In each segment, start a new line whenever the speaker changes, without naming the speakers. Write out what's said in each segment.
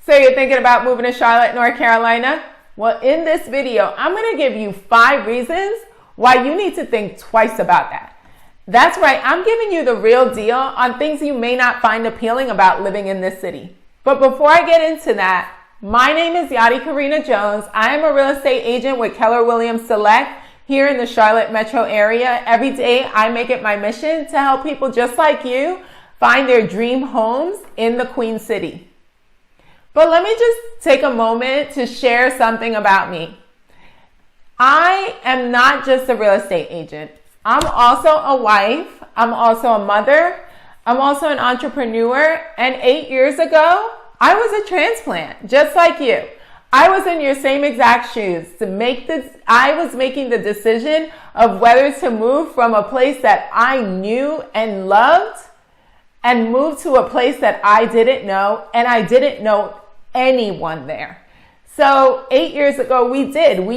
So you're thinking about moving to Charlotte, North Carolina? Well, in this video, I'm going to give you 5 reasons why you need to think twice about that. That's right, I'm giving you the real deal on things you may not find appealing about living in this city. But before I get into that, my name is Yarijones. I am a real estate agent with Keller Williams Select here in the Charlotte metro area. Every day, I make it my mission to help people just like you find their dream homes in the Queen City. But let me just take a moment to share something about me. I am not just a real estate agent. I'm also a wife. I'm also a mother. I'm also an entrepreneur. And 8 years ago, I was a transplant, just like you. I was in your same exact shoes I was making the decision of whether to move from a place that I knew and loved and move to a place that I didn't know, and I didn't know anyone there. So 8 years ago, we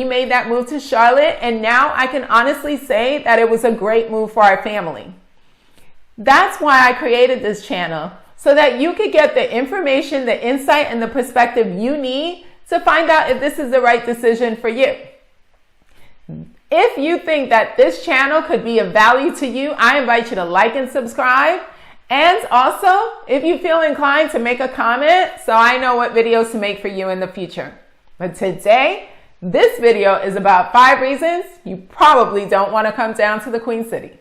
made that move to Charlotte, and now I can honestly say that it was a great move for our family. That's why I created this channel, so that you could get the information, the insight, and the perspective you need to find out if this is the right decision for you. If you think that this channel could be of value to you, I invite you to like and subscribe. And also, if you feel inclined to make a comment so I know what videos to make for you in the future. But today, this video is about 5 reasons you probably don't want to come down to the Queen City.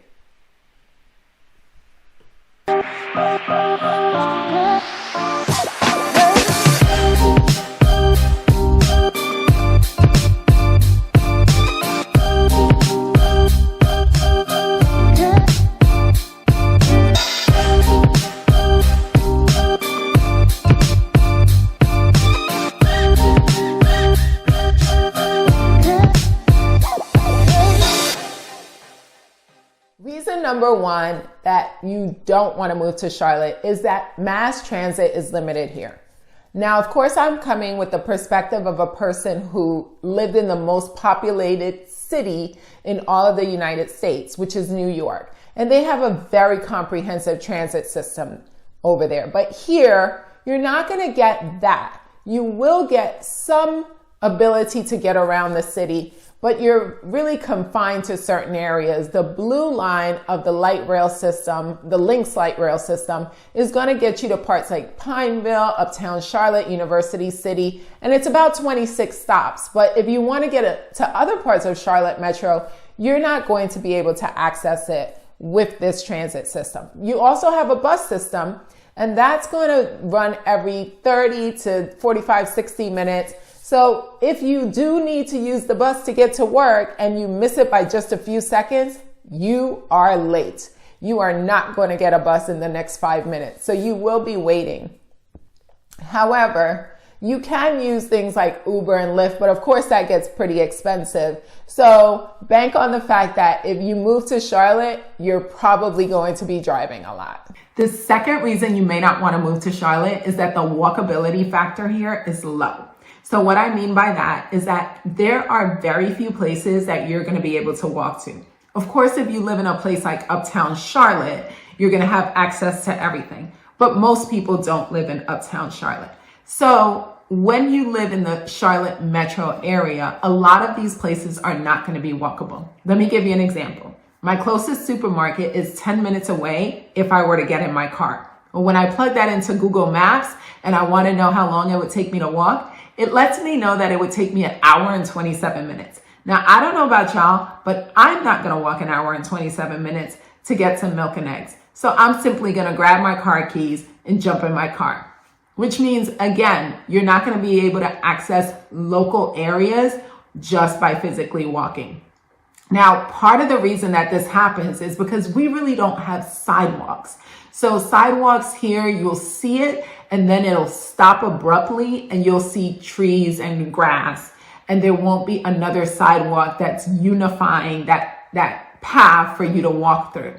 Reason number 1 that you don't want to move to Charlotte is that mass transit is limited here. Now, of course, I'm coming with the perspective of a person who lived in the most populated city in all of the United States, which is New York. And they have a very comprehensive transit system over there. But here, you're not going to get that. You will get some ability to get around the city, but you're really confined to certain areas. The blue line of the light rail system, the Lynx light rail system, is going to get you to parts like Pineville, Uptown Charlotte, University City, and it's about 26 stops. But if you want to get to other parts of Charlotte Metro, you're not going to be able to access it with this transit system. You also have a bus system, and that's going to run every 30 to 45, 60 minutes. So if you do need to use the bus to get to work and you miss it by just a few seconds, you are late. You are not going to get a bus in the next 5 minutes. So you will be waiting. However, you can use things like Uber and Lyft, but of course that gets pretty expensive. So bank on the fact that if you move to Charlotte, you're probably going to be driving a lot. The second reason you may not want to move to Charlotte is that the walkability factor here is low. So what I mean by that is that there are very few places that you're going to be able to walk to. Of course, if you live in a place like Uptown Charlotte, you're going to have access to everything. But most people don't live in Uptown Charlotte. So when you live in the Charlotte metro area, a lot of these places are not going to be walkable. Let me give you an example. My closest supermarket is 10 minutes away if I were to get in my car. But when I plug that into Google Maps and I want to know how long it would take me to walk, it lets me know that it would take me 1 hour and 27 minutes. Now, I don't know about y'all, but I'm not going to walk 1 hour and 27 minutes to get some milk and eggs. So I'm simply going to grab my car keys and jump in my car, which means, again, you're not going to be able to access local areas just by physically walking. Now, part of the reason that this happens is because we really don't have sidewalks. So sidewalks here, you'll see it, and then it'll stop abruptly, and you'll see trees and grass, and there won't be another sidewalk that's unifying that path for you to walk through.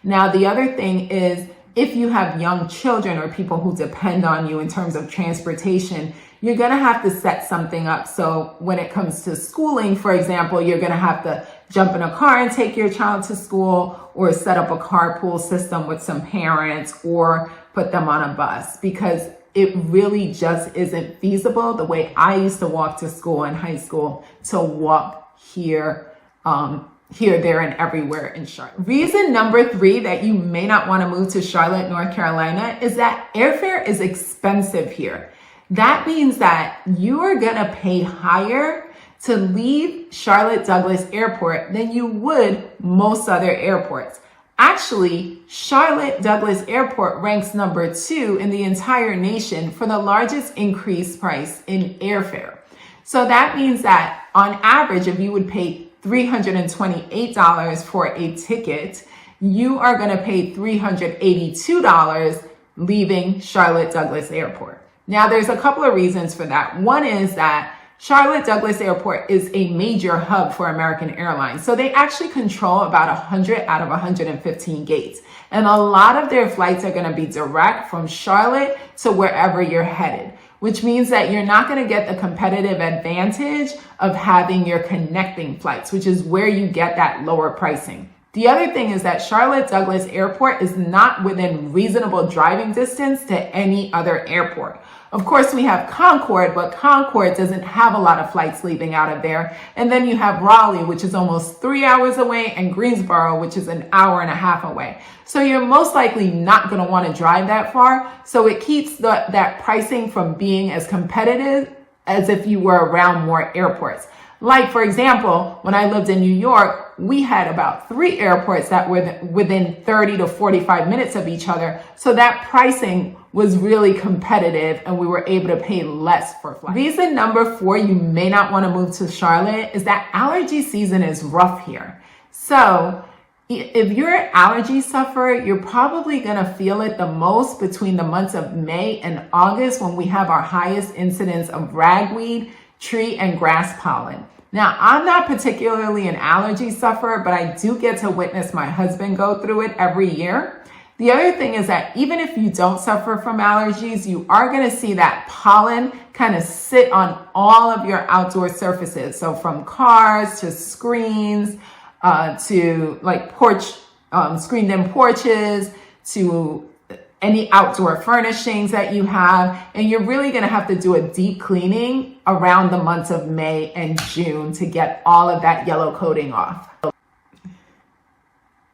Now, the other thing is, if you have young children or people who depend on you in terms of transportation, you're going to have to set something up. So when it comes to schooling, for example, you're going to have to jump in a car and take your child to school, or set up a carpool system with some parents, or put them on a bus because it really just isn't feasible the way I used to walk to school in high school to walk here, there, and everywhere in Charlotte. Reason number 3 that you may not want to move to Charlotte, North Carolina is that airfare is expensive here. That means that you are going to pay higher to leave Charlotte Douglas Airport than you would most other airports. Actually, Charlotte Douglas Airport ranks number 2 in the entire nation for the largest increased price in airfare. So that means that on average, if you would pay $328 for a ticket, you are going to pay $382 leaving Charlotte Douglas Airport. Now, there's a couple of reasons for that. One is that Charlotte Douglas Airport is a major hub for American Airlines. So they actually control about 100 out of 115 gates. And a lot of their flights are going to be direct from Charlotte to wherever you're headed, which means that you're not going to get the competitive advantage of having your connecting flights, which is where you get that lower pricing. The other thing is that Charlotte Douglas Airport is not within reasonable driving distance to any other airport. Of course, we have Concord, but Concord doesn't have a lot of flights leaving out of there. And then you have Raleigh, which is almost 3 hours away, and Greensboro, which is an hour and a half away. So you're most likely not going to want to drive that far. So it keeps that pricing from being as competitive as if you were around more airports. Like, for example, when I lived in New York, we had about 3 airports that were within 30 to 45 minutes of each other. So that pricing was really competitive and we were able to pay less for flights. Reason number 4 you may not want to move to Charlotte is that allergy season is rough here. So if you're an allergy sufferer, you're probably going to feel it the most between the months of May and August when we have our highest incidence of ragweed, tree, and grass pollen. Now, I'm not particularly an allergy sufferer, but I do get to witness my husband go through it every year. The other thing is that even if you don't suffer from allergies, you are going to see that pollen kind of sit on all of your outdoor surfaces. So from cars to screens, to like screened-in porches, to any outdoor furnishings that you have. And you're really going to have to do a deep cleaning around the months of May and June to get all of that yellow coating off.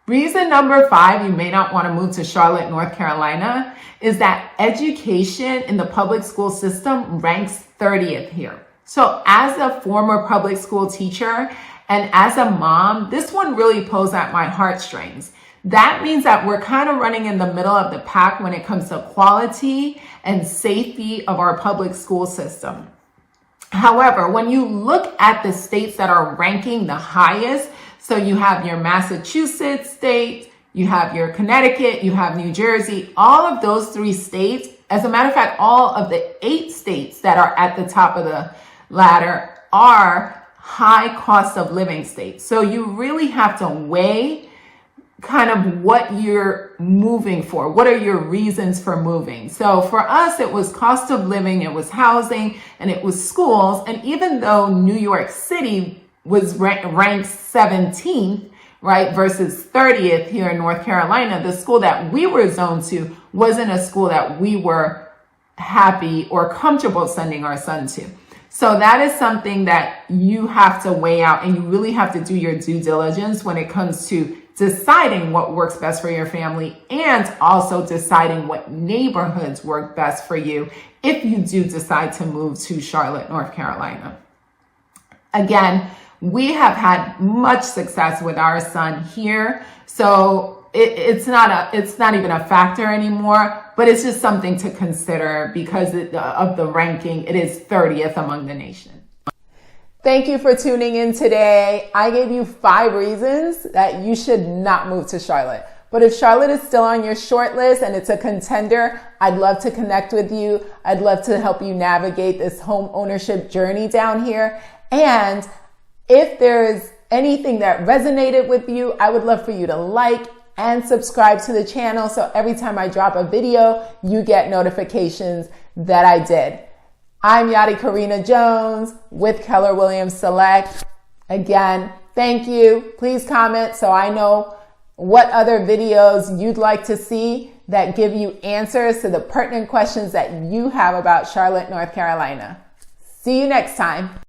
Reason number 5 you may not want to move to Charlotte, North Carolina is that education in the public school system ranks 30th here. So as a former public school teacher and as a mom, this one really pulls at my heartstrings. That means that we're kind of running in the middle of the pack when it comes to quality and safety of our public school system. However, when you look at the states that are ranking the highest, so you have your Massachusetts state, you have your Connecticut, you have New Jersey, all of those 3 states, as a matter of fact, all of the 8 states that are at the top of the ladder are high cost of living states. So you really have to weigh kind of what you're moving for. What are your reasons for moving? So for us, it was cost of living, it was housing, and it was schools. And even though New York City was ranked 17th, right, versus 30th here in North Carolina, the school that we were zoned to wasn't a school that we were happy or comfortable sending our son to. So that is something that you have to weigh out, and you really have to do your due diligence when it comes to deciding what works best for your family and also deciding what neighborhoods work best for you if you do decide to move to Charlotte, North Carolina. Again, we have had much success with our son here. So it's not even a factor anymore, but it's just something to consider because of the ranking. It is 30th among the nation. Thank you for tuning in today. I gave you 5 reasons that you should not move to Charlotte. But if Charlotte is still on your short list and it's a contender, I'd love to connect with you. I'd love to help you navigate this home ownership journey down here. And if there's anything that resonated with you, I would love for you to like and subscribe to the channel so every time I drop a video, you get notifications that I did. I'm Yarijones with Keller Williams Select. Again, thank you. Please comment so I know what other videos you'd like to see. that give you answers to the pertinent questions that you have about Charlotte, North Carolina. See you next time.